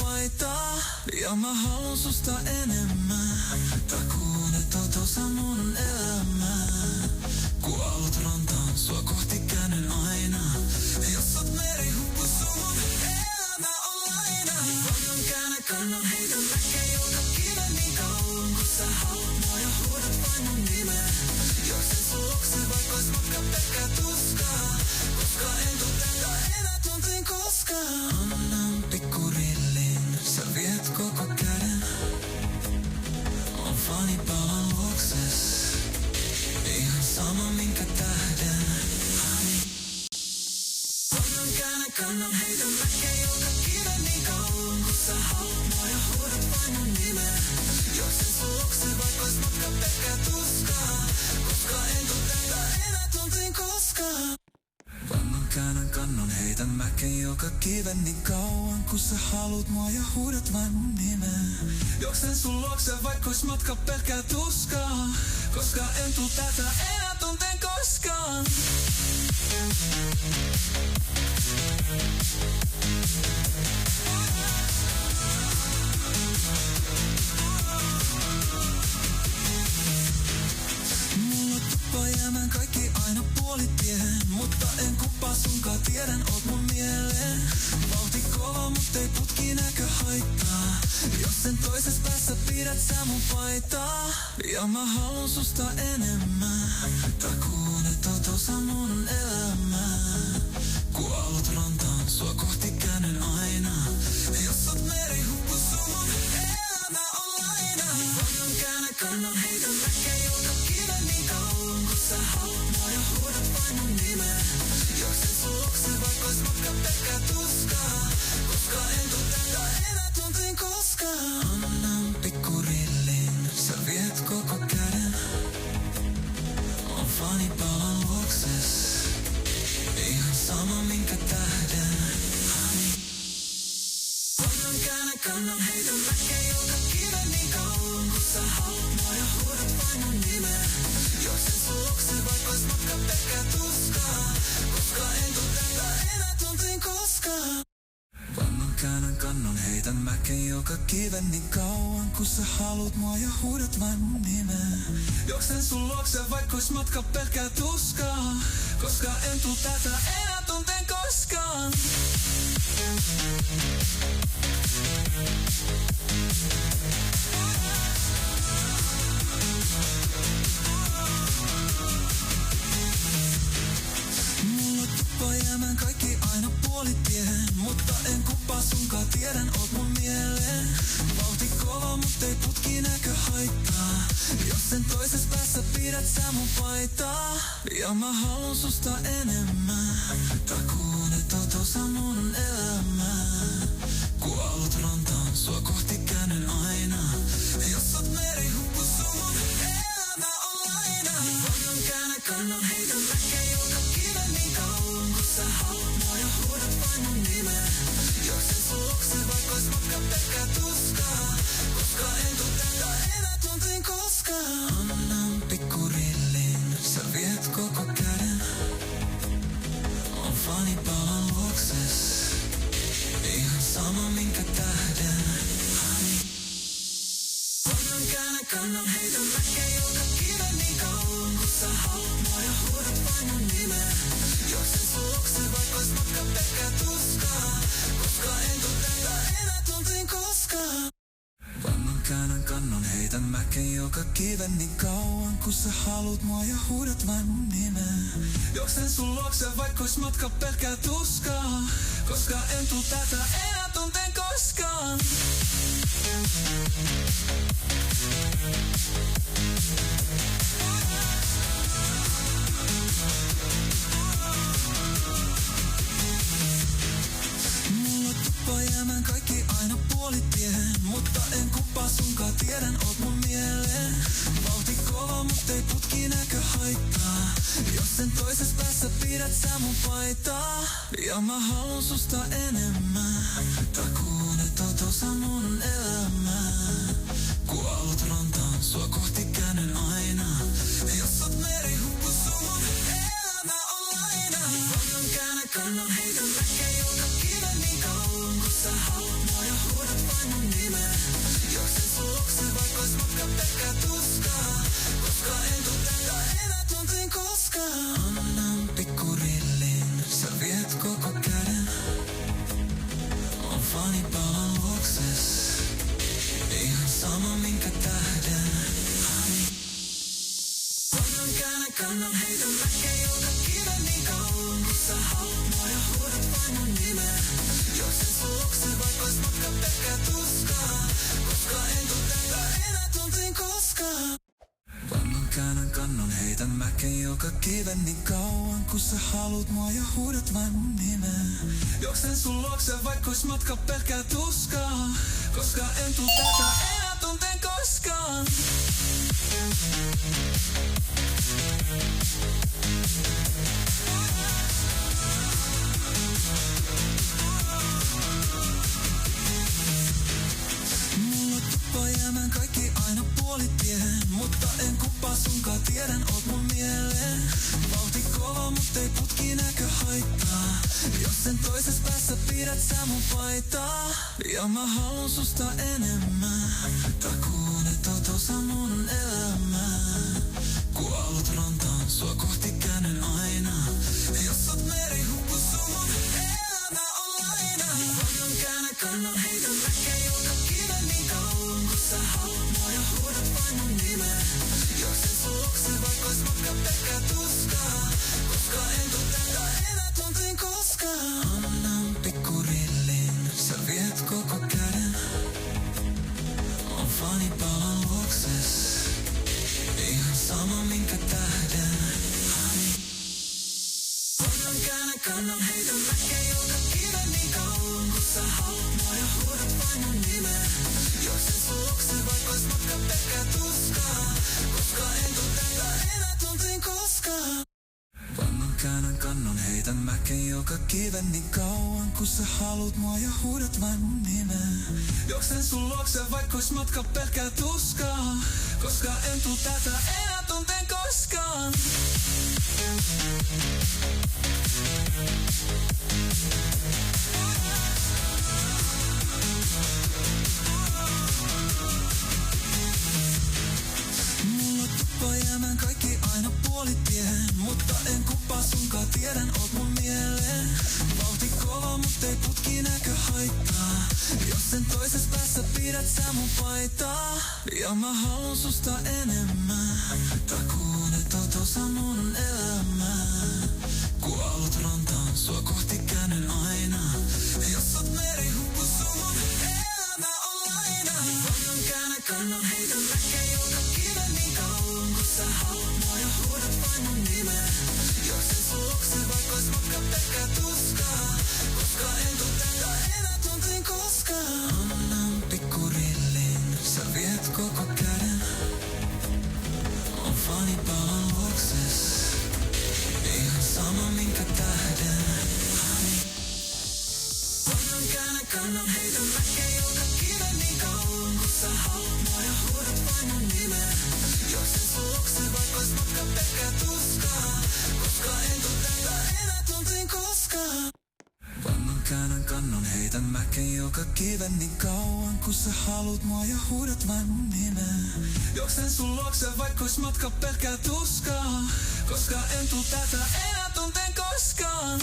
paitaa. Ja mä haluun susta enemmän. Takuun, että oot osa mun elämää. Kun aallot rantaan, sua kohti käännyn aina. Jos oot merihuppu, sun elämä on laina. Vannan käännä kannan, heitä väkeä joka kiven niin kauan. Kun sä haluat mua ja huudat vain mun nimeä. Juoksen sun luokse, vaikka ois matka pelkkää tuskaa. Koska en tuu tätä enää tunteen koskaan. Annan pikkurillin, sä viet koko käden. On fani palan luokses. Ihan sama minkä tähden. Annan käännä kannan, heitä väkeä joka kiven niin kauan. Kun sä haluat mua ja huudat vain mun nimeä. Juoksen sun luokse, vaikka ois matka pelkkää tuskaa. Koska en tuu tätä enää tunteen koskaan. Vannan käännän kannon, heitän mäkeen joka kiven niin kauan. Kun sä haluut mua ja huudat vain mun nimeä. Juoksen sun luokse, vaikka ois matka pelkkää tuskaa. Koska en tuu tätä enää tunteen koskaan. Mulla tuppaa jäämään kaikki aina puolitiehen. Mutta en kuppaa sunkaan, tiedän oot mun mieleen. Vauhti kova, mut ei putki näkö haittaa. Jos sen toisessa päässä pidät sä mun paitaa. Ja mä haluun susta enemmän. Takuun, että oot osa mun elämää. Kun aallot rantaan, sua kohti käännyn aina. Jos oot merihuppu, sun elämä on laina. Vannan käännä kannan, heitä väkeä joka kiven niin kauan. Kun sä haluat mua ja huudat vain mun nimeä. Juoksen sun luokse, vaikka ois matka pelkkää tuskaa. Koska en tuu tätä enää tunteen koskaan. Annan pikkurillin, sä viet koko käden. On fani palan luokses. Ihan sama minkä tähden. Annan käännä kannan, heitä väkeä joka kiven niin kauan. Kun sä haluat mua ja huudat vain mun nimeä. Juoksen sun luokse, vaikka ois matka pelkkää tuskaa. Koska en tuu tätä enää tunteen koskaan. Vannan käännän kannon, heitän mäkeen joka kiven niin kauan. Kun sä haluut mua ja huudat vain mun nimeä. Juoksen sun luokse, vaikka ois matka pelkkää tuskaa. Koska en tuu tätä enää tunteen koskaan. Mulla tuppaa jäämään kaikki aina puolitiehen. Mutta en kuppaa sunkaan, tiedän oot mun mieleen. Vauhti kova, mut ei putki näkö haittaa. Jos sen toisessa päässä pidät sä mun paitaa. Ja mä haluun susta enemmän. Takuun, että oot osa mun elämää. Kun aallot rantaan, sua kohti käännyn aina. Jos oot merihuppu, sun elämä on laina. Vannan käännä kannan, heitä väkeä joka kiven niin kauan. Kun sä haluat mua ja huudat vain mun nimeä. Juoksen sun luokse, vaikka ois matka pelkkää tuskaa. Koska en tuu tätä enää tunteen koskaan. Annan pikkurillin, sä viet koko käden. On fani palan luokses. Ihan sama minkä tähden. Vannan käännä kannan, heitä väkeä joka kiven niin kauan. Kun sä haluat mua ja huudat vain mun nimeä. Juoksen sun luokse, vaikka ois matka pelkkää tuskaa. Koska en tuu tätä enää tunteen koskaan. Vannan käännän kannon, heitän mäkeen joka kiven niin kauan. Kun sä haluut mua ja huudat vain mun nimeä. Juoksen sun luokse, vaikka ois matka pelkkää tuskaa. Koska en tuu tätä enää tunteen koskaan. Mulla tuppaa jäämään kaikki aina puolitiehen. Mutta en kuppaa sunkaan, tiedän oot mun mieleen. Vauhti kova, mut ei putki näkö haittaa. Jos sen toisessa päässä pidät sä mun paitaa. Ja mä haluun susta enemmän. Takuun, että oot osa mun elämää. Kun aallot rantaan, sua kohti käännyn aina. Jos oot merihuppu, sun elämä on laina. Vannan käännä kannan, heitän väkeä joka kiven niin kauan. Kun sä haluat mua ja huudat Kannan käännän kannan heitä mäkeä joka kiven niin kauan kun sä haluat mua ja huudat vain mun nimeä. Juoksen sun luokse vaikka ois matka pelkkää tuskaa, koska en tuu tätä enää tunteen koskaan. Kannan käännän kannan heitä mäkeä joka kiven niin kauan kun sä haluat mua ja huudat vain mun nimeä. Juoksen sun luokse vaikka ois matka pelkkää tuskaa, koska en tuu tätä enää tunteen koskaan. Mulla tuppaa jäämään kaikki aina puolitiehen, mutta en kuppaa sunkaan, tiedän oot mun mieleen. Vauhti kova, mut ei putki näkö haittaa, jos sen toisessa päässä pidät sä mun paitaa. Ja mä haluun susta enemmän, takuun et oot osa mun elämää. Kun aallot rantaan, sua kohti käännyn aina, jos oot meri huppu sun elämä on laina. Kannan käännän kannan heitä mäkeä joka kiven niin kauan kun sä haluat mua ja huudat vain mun nimeä. Juoksen sun luokse vaikka ois matka pelkkää tuskaa, koska en tuu tätä enää tunteen koskaan. Annan pikkurillin, sä viet koko käden, on fani palan luokses, ihan sama minkä tähden. Kannan käännän kannan heitä mäkeä joka kiven niin kauan kun sä haluat mua ja huudat vain mun nimeä. Juoksen sun luokse vaikka ois matka pelkkää tuskaa, koska en tuu tätä enää tunteen koskaan. Kannan käännän kannan heitä mäkeä joka kiven niin kauan kun sä haluat mua ja huudat vain mun nimeä. Juoksen sun luokse vaikka ois matka pelkkää tuskaa, koska en tuu tätä enää tunteen koskaan. Mulla tuppaa jäämään kaikki aina puolitiehen, mutta en kuppaa sunkaan, tiedän oot mun mieleen. Vauhti kova, mut ei putki näkö haittaa, jos sen toisessa päässä pidät sä mun paitaa. Ja mä haluun susta enemmän, takuun et oot osa mun elämää. Kun aallot rantaan, sua kohti käännyn aina, jos oot meri huppu sun elämä on laina. Kannan käännän kannan heitä mäkeä joka kiven niin kauan kun sä haluat mua ja huudat vain mun nimeä. Juoksen sun luokse vaikka ois matka pelkkää tuskaa, koska en tuu tätä enää tunteen koskaan. Annan pikkurillin, sä viet koko käden, on fani palan luokses, ihan sama minkä tähden. Kannan käännän kannan heitä mäkeä joka kiven niin kauan kun sä haluat mua ja huudat vain mun nimeä. Juoksen sun luokse vaikka ois matka pelkkää tuskaa, koska en tuu tätä enää tunteen koskaan. Kannan käännän kannan heitä mäkeä joka kiven niin kauan kun sä haluat mua ja huudat vain mun nimeä. Juoksen sun luokse vaikka ois matka pelkkää tuskaa, koska en tuu tätä enää tunteen koskaan.